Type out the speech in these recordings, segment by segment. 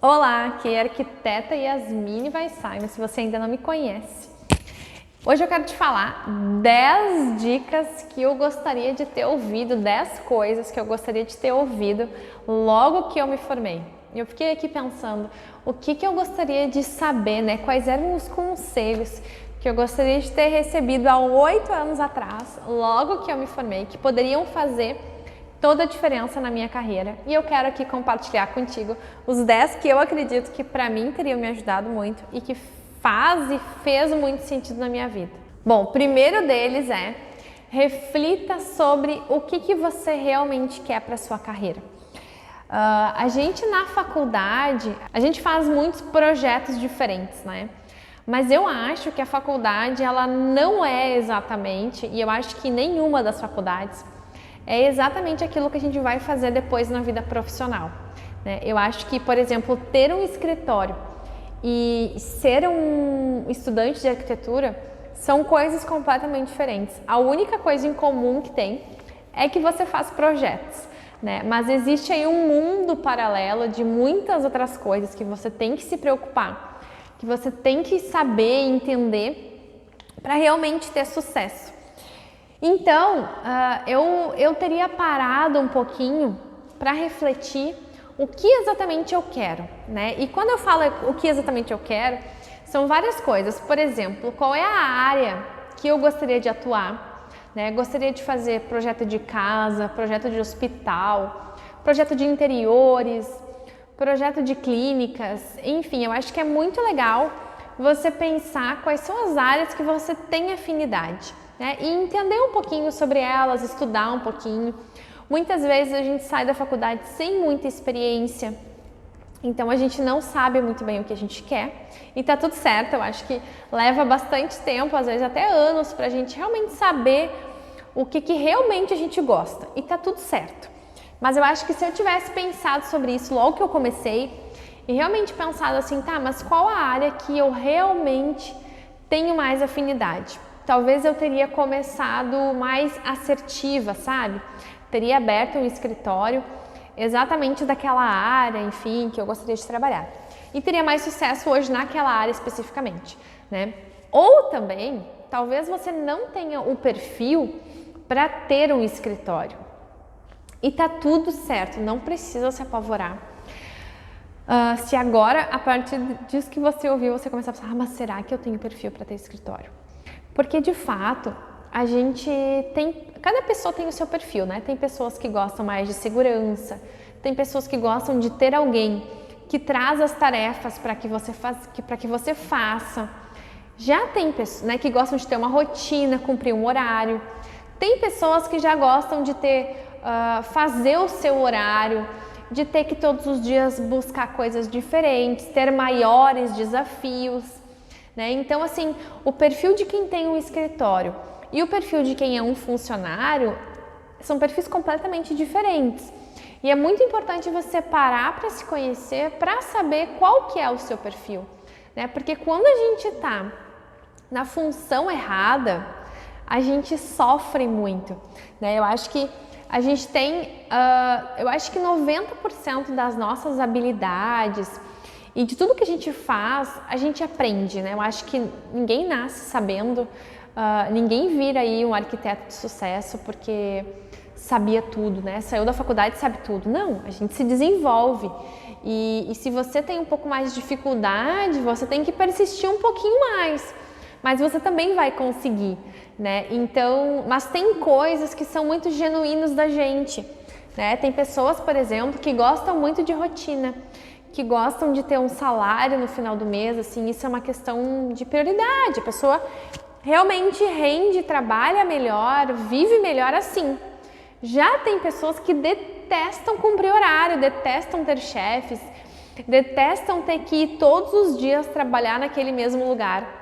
Olá, aqui é a arquiteta Yasmine Weissaime, se você ainda não me conhece. Hoje eu quero te falar 10 dicas que eu gostaria de ter ouvido, 10 coisas que eu gostaria de ter ouvido logo que eu me formei. Eu fiquei aqui pensando o que eu gostaria de saber, né? Quais eram os conselhos que eu gostaria de ter recebido há 8 anos atrás, logo que eu me formei, que poderiam fazer toda a diferença na minha carreira. E eu quero aqui compartilhar contigo os 10 que eu acredito que para mim teriam me ajudado muito e que faz e fez muito sentido na minha vida. Bom, o primeiro deles é: reflita sobre o que você realmente quer para sua carreira. A gente na faculdade, a gente faz muitos projetos diferentes, né? Mas eu acho que a faculdade, ela não é exatamente, e eu acho que nenhuma das faculdades é exatamente aquilo que a gente vai fazer depois na vida profissional, né? Eu acho que, por exemplo, ter um escritório e ser um estudante de arquitetura são coisas completamente diferentes. A única coisa em comum que tem é que você faz projetos, né? Mas existe aí um mundo paralelo de muitas outras coisas que você tem que se preocupar, que você tem que saber e entender para realmente ter sucesso. Então, eu teria parado um pouquinho para refletir o que exatamente eu quero, né? E quando eu falo o que exatamente eu quero, são várias coisas. Por exemplo, qual é a área que eu gostaria de atuar, né? Gostaria de fazer projeto de casa, projeto de hospital, projeto de interiores, projeto de clínicas, enfim, eu acho que é muito legal você pensar quais são as áreas que você tem afinidade, né? E entender um pouquinho sobre elas, estudar um pouquinho. Muitas vezes a gente sai da faculdade sem muita experiência, então a gente não sabe muito bem o que a gente quer e tá tudo certo. Eu acho que leva bastante tempo, às vezes até anos, pra gente realmente saber o que realmente a gente gosta e tá tudo certo. Mas eu acho que se eu tivesse pensado sobre isso logo que eu comecei e realmente pensado assim, tá, mas qual a área que eu realmente tenho mais afinidade? Talvez eu teria começado mais assertiva, sabe? Teria aberto um escritório exatamente daquela área, enfim, que eu gostaria de trabalhar. E teria mais sucesso hoje naquela área especificamente, né? Ou também, talvez você não tenha o perfil para ter um escritório. E tá tudo certo, não precisa se apavorar. Se agora, a partir disso que você ouviu, você começar a pensar, mas será que eu tenho perfil para ter escritório? Porque de fato, a gente tem, cada pessoa tem o seu perfil, né? Tem pessoas que gostam mais de segurança, tem pessoas que gostam de ter alguém que traz as tarefas para que você faça. Já tem pessoas, né, que gostam de ter uma rotina, cumprir um horário. Tem pessoas que já gostam de ter, fazer o seu horário, de ter que todos os dias buscar coisas diferentes, ter maiores desafios, né? Então, assim, o perfil de quem tem um escritório e o perfil de quem é um funcionário são perfis completamente diferentes. E é muito importante você parar para se conhecer, para saber qual que é o seu perfil, né? Porque quando a gente está na função errada, a gente sofre muito, né? Eu acho que a gente tem, eu acho que 90% das nossas habilidades e de tudo que a gente faz, a gente aprende, né? Eu acho que ninguém nasce sabendo, ninguém vira aí um arquiteto de sucesso porque sabia tudo, né? Saiu da faculdade e sabe tudo. Não, a gente se desenvolve. E se você tem um pouco mais de dificuldade, você tem que persistir um pouquinho mais. Mas você também vai conseguir, né? Então, mas tem coisas que são muito genuínas da gente, né? Tem pessoas, por exemplo, que gostam muito de rotina, que gostam de ter um salário no final do mês, assim, isso é uma questão de prioridade. A pessoa realmente rende, trabalha melhor, vive melhor assim. Já tem pessoas que detestam cumprir horário, detestam ter chefes, detestam ter que ir todos os dias trabalhar naquele mesmo lugar,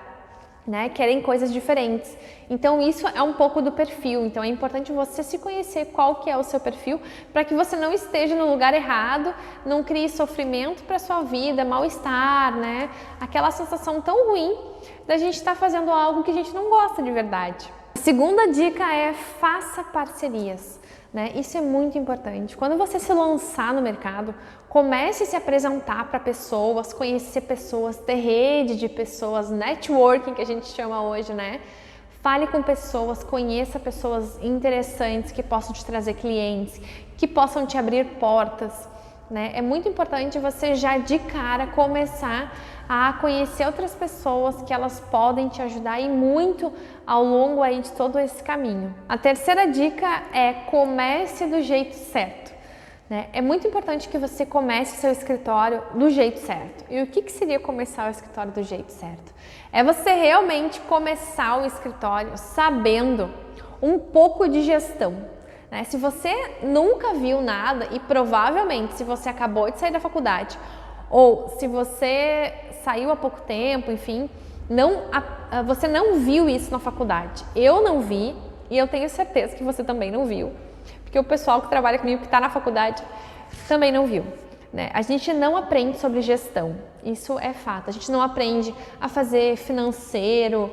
né? Querem coisas diferentes. Então isso é um pouco do perfil. Então é importante você se conhecer qual que é o seu perfil para que você não esteja no lugar errado, não crie sofrimento para sua vida, mal-estar, né? Aquela sensação tão ruim da gente estar fazendo algo que a gente não gosta de verdade. A segunda dica é: faça parcerias. né? Isso é muito importante. Quando você se lançar no mercado, comece a se apresentar para pessoas, conhecer pessoas, ter rede de pessoas, networking que a gente chama hoje, né? Fale com pessoas, conheça pessoas interessantes que possam te trazer clientes, que possam te abrir portas, né? É muito importante você já de cara começar a conhecer outras pessoas que elas podem te ajudar e muito ao longo aí de todo esse caminho. A terceira dica é comece do jeito certo, né? É muito importante que você comece seu escritório do jeito certo. E o que seria começar o escritório do jeito certo? É você realmente começar o escritório sabendo um pouco de gestão, né? Se você nunca viu nada e provavelmente se você acabou de sair da faculdade ou se você saiu há pouco tempo, enfim, você não viu isso na faculdade. Eu não vi e eu tenho certeza que você também não viu, porque o pessoal que trabalha comigo, que está na faculdade, também não viu, né? A gente não aprende sobre gestão, isso é fato. A gente não aprende a fazer financeiro,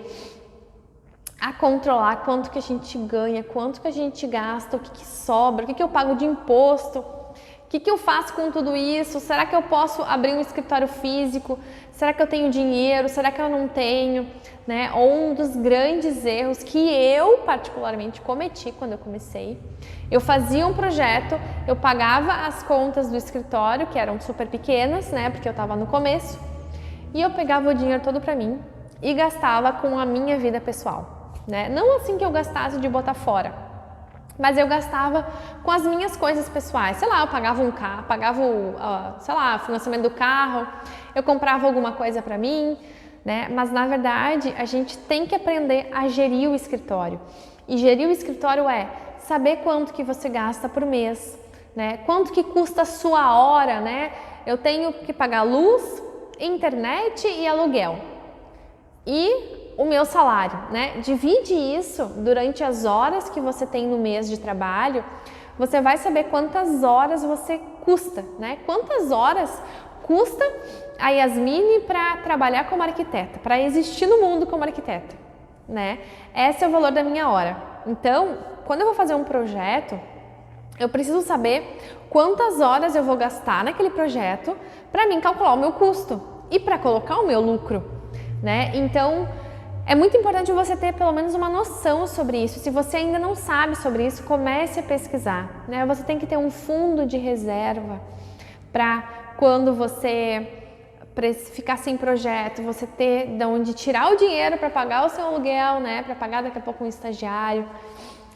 a controlar quanto que a gente ganha, quanto que a gente gasta, o que sobra, o que eu pago de imposto, o que eu faço com tudo isso, será que eu posso abrir um escritório físico, será que eu tenho dinheiro, será que eu não tenho, né? Ou um dos grandes erros que eu particularmente cometi quando eu comecei, eu fazia um projeto, eu pagava as contas do escritório, que eram super pequenas, né? Porque eu estava no começo, e eu pegava o dinheiro todo para mim e gastava com a minha vida pessoal, né? Não assim que eu gastasse de botar fora, mas eu gastava com as minhas coisas pessoais. Sei lá, eu pagava um carro, pagava sei lá, o financiamento do carro, eu comprava alguma coisa para mim, né? Mas na verdade a gente tem que aprender a gerir o escritório. E gerir o escritório é saber quanto que você gasta por mês, né? Quanto que custa a sua hora, né? Eu tenho que pagar luz, internet e aluguel. E o meu salário, né? Divide isso durante as horas que você tem no mês de trabalho, você vai saber quantas horas você custa, né? Quantas horas custa a Yasmine para trabalhar como arquiteta, para existir no mundo como arquiteta, né? Esse é o valor da minha hora. Então, quando eu vou fazer um projeto, eu preciso saber quantas horas eu vou gastar naquele projeto para mim calcular o meu custo e para colocar o meu lucro, né? Então, é muito importante você ter pelo menos uma noção sobre isso. Se você ainda não sabe sobre isso, comece a pesquisar, né? Você tem que ter um fundo de reserva para quando você ficar sem projeto, você ter de onde tirar o dinheiro para pagar o seu aluguel, né? Para pagar daqui a pouco um estagiário.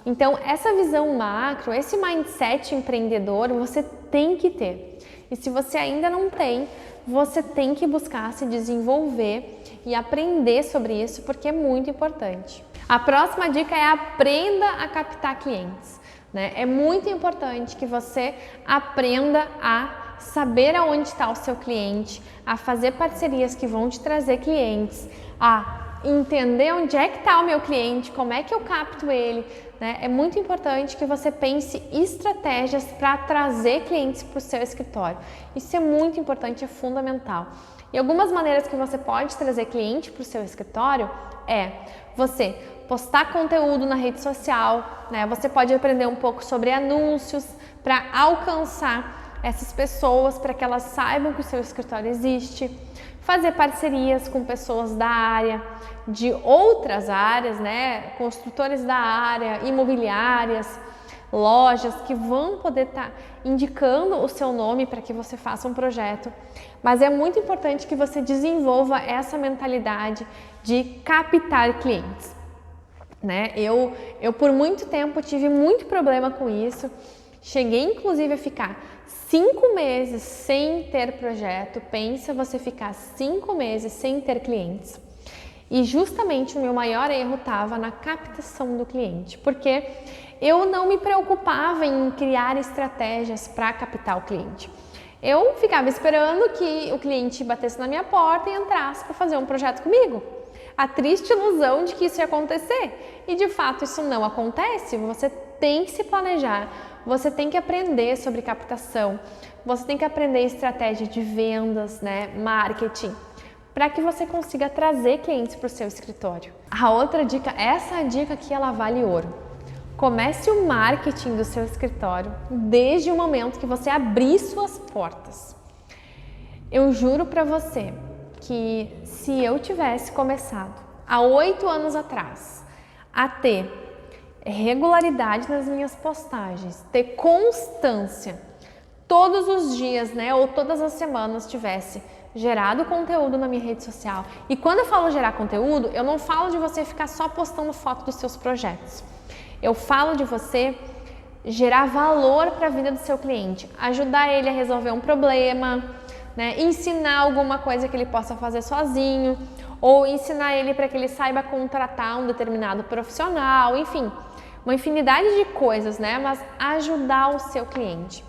Então, essa visão macro, esse mindset empreendedor, você tem que ter. E se você ainda não tem, você tem que buscar se desenvolver e aprender sobre isso, porque é muito importante. A próxima dica é aprenda a captar clientes, né? É muito importante que você aprenda a saber aonde está o seu cliente, a fazer parcerias que vão te trazer clientes, a entender onde é que está o meu cliente, como é que eu capto ele, né? É muito importante que você pense estratégias para trazer clientes para o seu escritório. Isso é muito importante, é fundamental. E algumas maneiras que você pode trazer cliente para o seu escritório é você postar conteúdo na rede social, né? Você pode aprender um pouco sobre anúncios para alcançar essas pessoas, para que elas saibam que o seu escritório existe. Fazer parcerias com pessoas da área, de outras áreas, né? Construtores da área, imobiliárias, lojas que vão poder estar indicando o seu nome para que você faça um projeto. Mas é muito importante que você desenvolva essa mentalidade de captar clientes, né? Eu por muito tempo tive muito problema com isso. Cheguei inclusive a ficar 5 meses sem ter projeto. Pensa você ficar 5 meses sem ter clientes. E justamente o meu maior erro estava na captação do cliente, porque eu não me preocupava em criar estratégias para captar o cliente. Eu ficava esperando que o cliente batesse na minha porta e entrasse para fazer um projeto comigo. A triste ilusão de que isso ia acontecer. E de fato isso não acontece. Você tem que se planejar, você tem que aprender sobre captação, você tem que aprender estratégia de vendas, né, marketing, para que você consiga trazer clientes para o seu escritório. A outra dica, essa dica aqui, ela vale ouro. Comece o marketing do seu escritório desde o momento que você abrir suas portas. Eu juro para você que se eu tivesse começado há 8 anos atrás a ter regularidade nas minhas postagens, ter constância, todos os dias, né, ou todas as semanas tivesse gerado conteúdo na minha rede social. E quando eu falo gerar conteúdo, eu não falo de você ficar só postando foto dos seus projetos. Eu falo de você gerar valor para a vida do seu cliente, ajudar ele a resolver um problema, né, ensinar alguma coisa que ele possa fazer sozinho, ou ensinar ele para que ele saiba contratar um determinado profissional, enfim, uma infinidade de coisas, né, mas ajudar o seu cliente.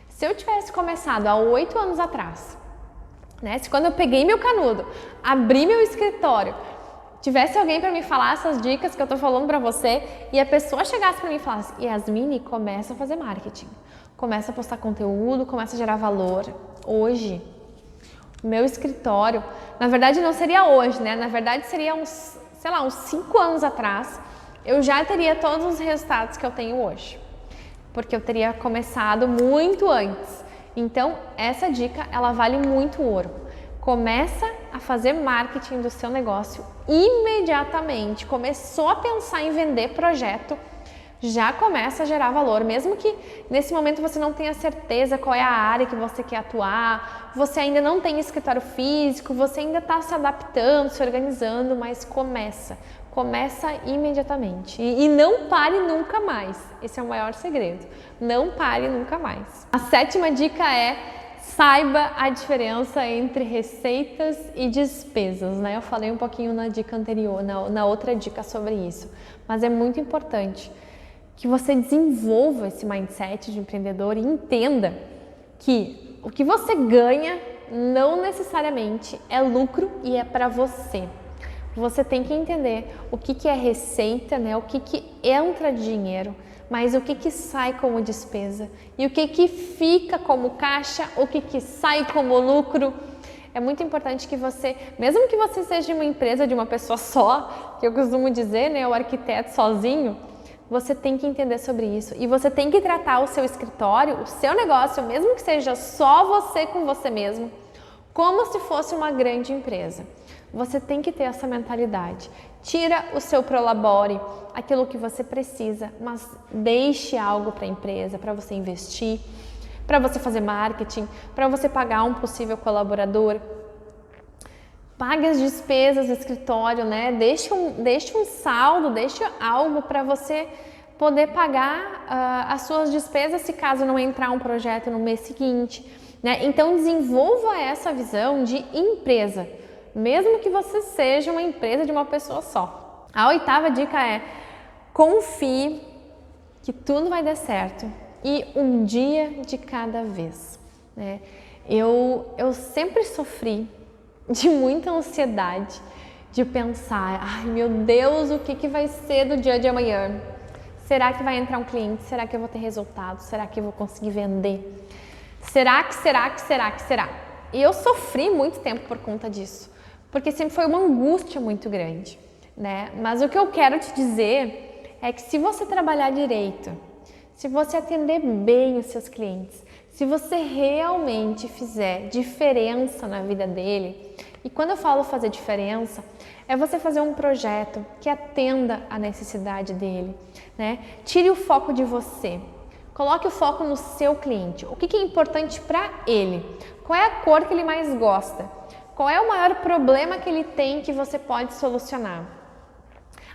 Se eu tivesse começado há 8 anos atrás, né, se quando eu peguei meu canudo, abri meu escritório, tivesse alguém para me falar essas dicas que eu tô falando para você e a pessoa chegasse para mim e falasse: Yasmine, começa a fazer marketing, começa a postar conteúdo, começa a gerar valor. Hoje, o meu escritório, na verdade não seria hoje, né? Na verdade seria uns 5 anos atrás, eu já teria todos os resultados que eu tenho hoje, porque eu teria começado muito antes. Então, essa dica, ela vale muito ouro. Começa a fazer marketing do seu negócio imediatamente. Começou a pensar em vender projeto, já começa a gerar valor. Mesmo que nesse momento você não tenha certeza qual é a área que você quer atuar, você ainda não tem escritório físico, você ainda está se adaptando, se organizando, mas começa imediatamente. E não pare nunca mais. Esse é o maior segredo. Não pare nunca mais. A 7ª dica é: saiba a diferença entre receitas e despesas, né? Eu falei um pouquinho na dica anterior, na outra dica sobre isso, mas é muito importante que você desenvolva esse mindset de empreendedor e entenda que o que você ganha não necessariamente é lucro e é para você. Você tem que entender o que é receita, né? O que entra de dinheiro, mas o que sai como despesa e o que fica como caixa, o que sai como lucro. É muito importante que você, mesmo que você seja uma empresa de uma pessoa só, que eu costumo dizer, né, o arquiteto sozinho, você tem que entender sobre isso e você tem que tratar o seu escritório, o seu negócio, mesmo que seja só você com você mesmo, como se fosse uma grande empresa. Você tem que ter essa mentalidade. Tira o seu prolabore, aquilo que você precisa, mas deixe algo para a empresa, para você investir, para você fazer marketing, para você pagar um possível colaborador. Pague as despesas do escritório, né? Deixe um saldo, deixe algo para você poder pagar as suas despesas se caso não entrar um projeto no mês seguinte, né? Então desenvolva essa visão de empresa, mesmo que você seja uma empresa de uma pessoa só. A 8ª dica é: confie que tudo vai dar certo e um dia de cada vez, né? Eu sempre sofri de muita ansiedade de pensar: ai meu Deus, o que vai ser do dia de amanhã? Será que vai entrar um cliente? Será que eu vou ter resultado? Será que eu vou conseguir vender? Será? E eu sofri muito tempo por conta disso, porque sempre foi uma angústia muito grande, né? Mas o que eu quero te dizer é que se você trabalhar direito, se você atender bem os seus clientes, se você realmente fizer diferença na vida dele, e quando eu falo fazer diferença, é você fazer um projeto que atenda a necessidade dele, né? Tire o foco de você, coloque o foco no seu cliente. O que é importante para ele? Qual é a cor que ele mais gosta? Qual é o maior problema que ele tem que você pode solucionar?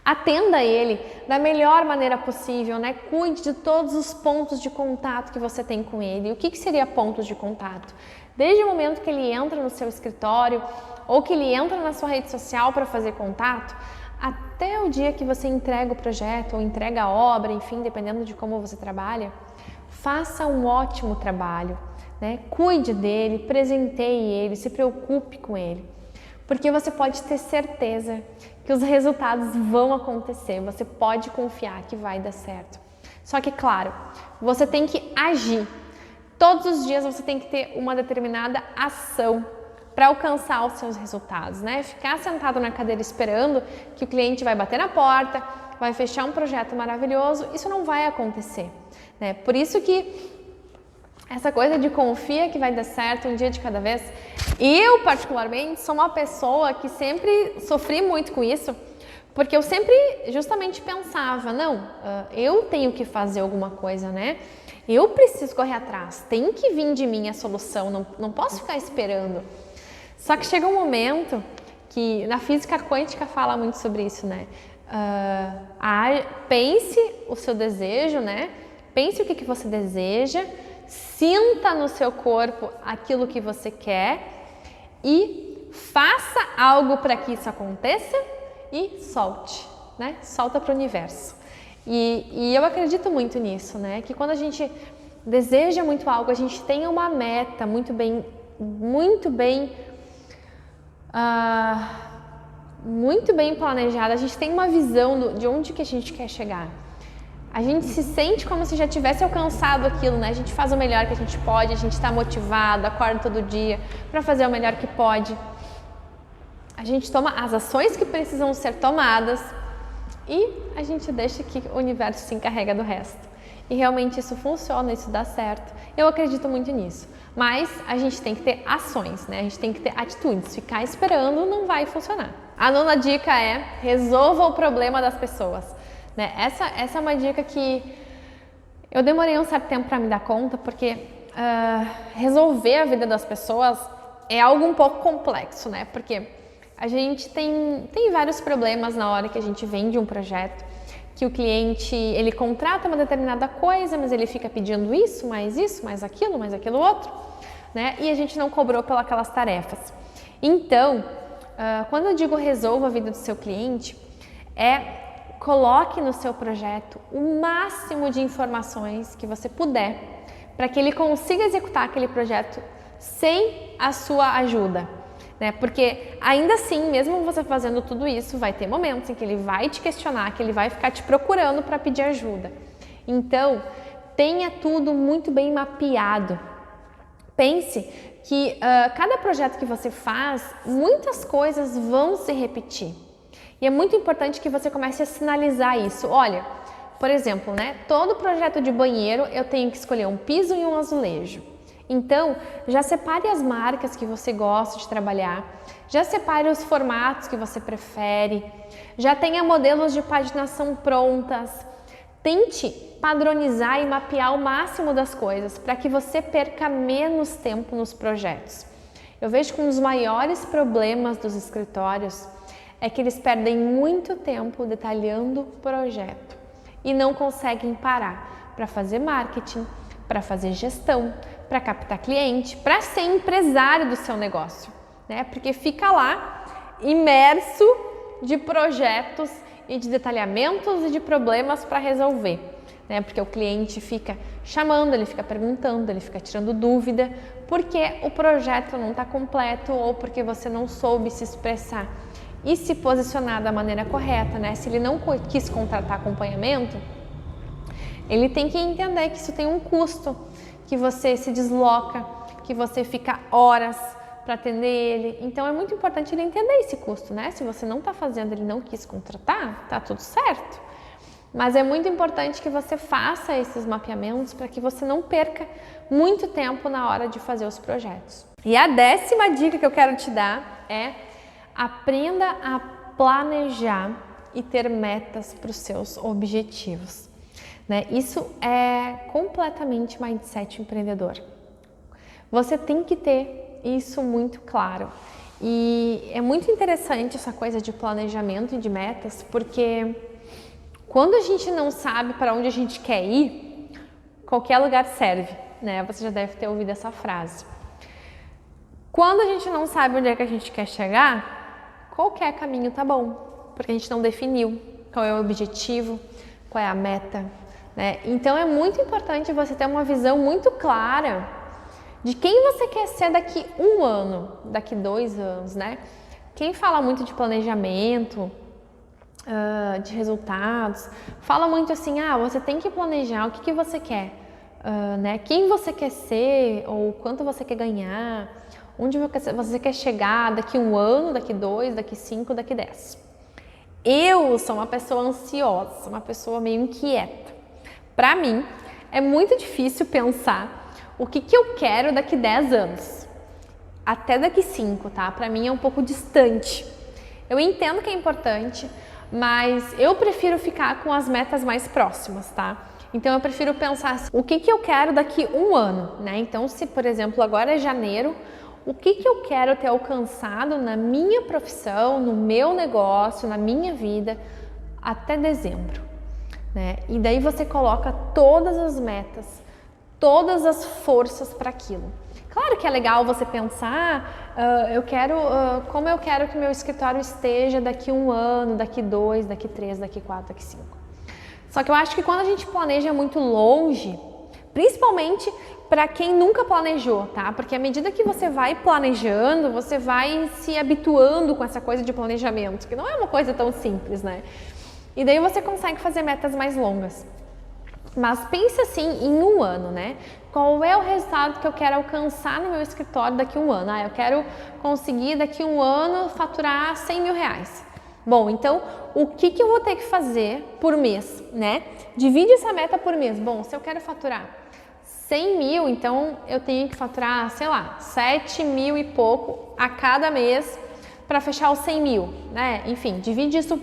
Atenda ele da melhor maneira possível, né? Cuide de todos os pontos de contato que você tem com ele. O que seria pontos de contato? Desde o momento que ele entra no seu escritório ou que ele entra na sua rede social para fazer contato, até o dia que você entrega o projeto ou entrega a obra, enfim, dependendo de como você trabalha, faça um ótimo trabalho, né? Cuide dele, presenteie ele, se preocupe com ele, porque você pode ter certeza que os resultados vão acontecer, você pode confiar que vai dar certo. Só que, claro, você tem que agir. Todos os dias você tem que ter uma determinada ação para alcançar os seus resultados, né? Ficar sentado na cadeira esperando que o cliente vai bater na porta, vai fechar um projeto maravilhoso, isso não vai acontecer, né? Por isso que essa coisa de confia que vai dar certo um dia de cada vez, eu particularmente sou uma pessoa que sempre sofri muito com isso, porque eu sempre justamente pensava, não, eu tenho que fazer alguma coisa, né? Eu preciso correr atrás, tem que vir de mim a solução, não posso ficar esperando. Só que chega um momento que na física quântica fala muito sobre isso, né? Pense o seu desejo, né? Pense o que você deseja, sinta no seu corpo aquilo que você quer e faça algo para que isso aconteça e solte, né? Solta para o universo. E eu acredito muito nisso, né? Que quando a gente deseja muito algo, a gente tem uma meta muito bem planejada, a gente tem uma visão de onde que a gente quer chegar. A gente se sente como se já tivesse alcançado aquilo, né? A gente faz o melhor que a gente pode, a gente está motivado, acorda todo dia para fazer o melhor que pode. A gente toma as ações que precisam ser tomadas e a gente deixa que o universo se encarrega do resto. E realmente isso funciona, isso dá certo. Eu acredito muito nisso. Mas a gente tem que ter ações, né? A gente tem que ter atitudes. Ficar esperando não vai funcionar. A 9ª dica é: resolva o problema das pessoas. Né? Essa é uma dica que eu demorei um certo tempo para me dar conta, porque resolver a vida das pessoas é algo um pouco complexo, né? Porque a gente tem vários problemas na hora que a gente vende um projeto, que o cliente, ele contrata uma determinada coisa, mas ele fica pedindo isso, mais aquilo outro, né? E a gente não cobrou pelas tarefas. Então, quando eu digo resolva a vida do seu cliente, coloque no seu projeto o máximo de informações que você puder, para que ele consiga executar aquele projeto sem a sua ajuda. Né? Porque ainda assim, mesmo você fazendo tudo isso, vai ter momentos em que ele vai te questionar, que ele vai ficar te procurando para pedir ajuda. Então, tenha tudo muito bem mapeado. Pense que cada projeto que você faz, muitas coisas vão se repetir. E é muito importante que você comece a sinalizar isso. Olha, por exemplo, né? Todo projeto de banheiro eu tenho que escolher um piso e um azulejo. Então, já separe as marcas que você gosta de trabalhar, já separe os formatos que você prefere, já tenha modelos de paginação prontas. Tente padronizar e mapear o máximo das coisas para que você perca menos tempo nos projetos. Eu vejo que um dos maiores problemas dos escritórios é que eles perdem muito tempo detalhando o projeto e não conseguem parar para fazer marketing, para fazer gestão, para captar cliente, para ser empresário do seu negócio, né? Porque fica lá imerso de projetos e de detalhamentos e de problemas para resolver, né? Porque o cliente fica chamando, ele fica perguntando, ele fica tirando dúvida, porque o projeto não está completo ou porque você não soube se expressar e se posicionar da maneira correta, né? Se ele não quis contratar acompanhamento, ele tem que entender que isso tem um custo, que você se desloca, que você fica horas para atender ele. Então é muito importante ele entender esse custo, né? Se você não está fazendo, ele não quis contratar, tá tudo certo. Mas é muito importante que você faça esses mapeamentos para que você não perca muito tempo na hora de fazer os projetos. E a 10ª dica que eu quero te dar é: aprenda a planejar e ter metas para os seus objetivos. Né? Isso é completamente mindset empreendedor. Você tem que ter isso muito claro. E é muito interessante essa coisa de planejamento e de metas, porque quando a gente não sabe para onde a gente quer ir, qualquer lugar serve, né? Você já deve ter ouvido essa frase. Quando a gente não sabe onde é que a gente quer chegar, qualquer caminho tá bom, porque a gente não definiu qual é o objetivo, qual é a meta, né? Então é muito importante você ter uma visão muito clara de quem você quer ser daqui 1 ano, daqui 2 anos, né? Quem fala muito de planejamento, de resultados, fala muito assim, você tem que planejar o que você quer, né? Quem você quer ser ou quanto você quer ganhar, onde você quer chegar daqui 1 ano, daqui 2, daqui 5, daqui 10. Eu sou uma pessoa ansiosa, uma pessoa meio inquieta. Para mim, é muito difícil pensar o que eu quero daqui 10 anos. Até daqui 5, tá? Para mim é um pouco distante. Eu entendo que é importante, mas eu prefiro ficar com as metas mais próximas, tá? Então eu prefiro pensar assim, o que eu quero daqui 1 ano, né? Então se, por exemplo, agora é janeiro, o que eu quero ter alcançado na minha profissão, no meu negócio, na minha vida, até dezembro, né? E daí você coloca todas as metas, todas as forças para aquilo. Claro que é legal você pensar, como eu quero que meu escritório esteja daqui 1 ano, daqui 2, daqui 3, daqui 4, daqui 5. Só que eu acho que quando a gente planeja muito longe, principalmente para quem nunca planejou, tá? Porque à medida que você vai planejando, você vai se habituando com essa coisa de planejamento, que não é uma coisa tão simples, né? E daí você consegue fazer metas mais longas. Mas pense assim em 1 ano, né? Qual é o resultado que eu quero alcançar no meu escritório daqui 1 ano? Eu quero conseguir daqui 1 ano faturar 100 mil reais. Bom, então o que eu vou ter que fazer por mês, né? Divide essa meta por mês. Bom, se eu quero faturar 100 mil, então eu tenho que faturar, sei lá, 7 mil e pouco a cada mês para fechar os 100 mil, né? Enfim, divide isso,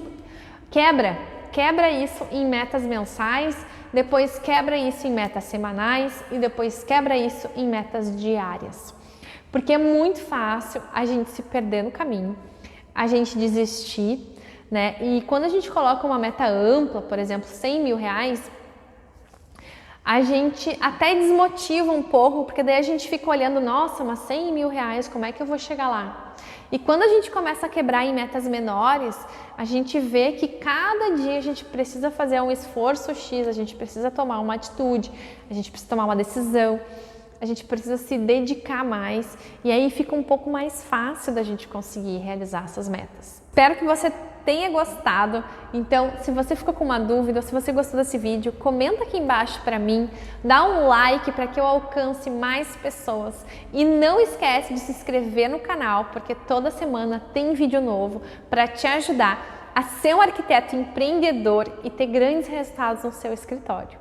quebra isso em metas mensais, depois quebra isso em metas semanais e depois quebra isso em metas diárias. Porque é muito fácil a gente se perder no caminho, a gente desistir, né? E quando a gente coloca uma meta ampla, por exemplo, 100 mil reais, a gente até desmotiva um pouco, porque daí a gente fica olhando, nossa, mas 100 mil reais, como é que eu vou chegar lá? E quando a gente começa a quebrar em metas menores, a gente vê que cada dia a gente precisa fazer um esforço X, a gente precisa tomar uma atitude, a gente precisa tomar uma decisão, a gente precisa se dedicar mais e aí fica um pouco mais fácil da gente conseguir realizar essas metas. Espero que você tenha gostado. Então, se você ficou com uma dúvida, se você gostou desse vídeo, comenta aqui embaixo para mim, dá um like para que eu alcance mais pessoas e não esquece de se inscrever no canal, porque toda semana tem vídeo novo para te ajudar a ser um arquiteto empreendedor e ter grandes resultados no seu escritório.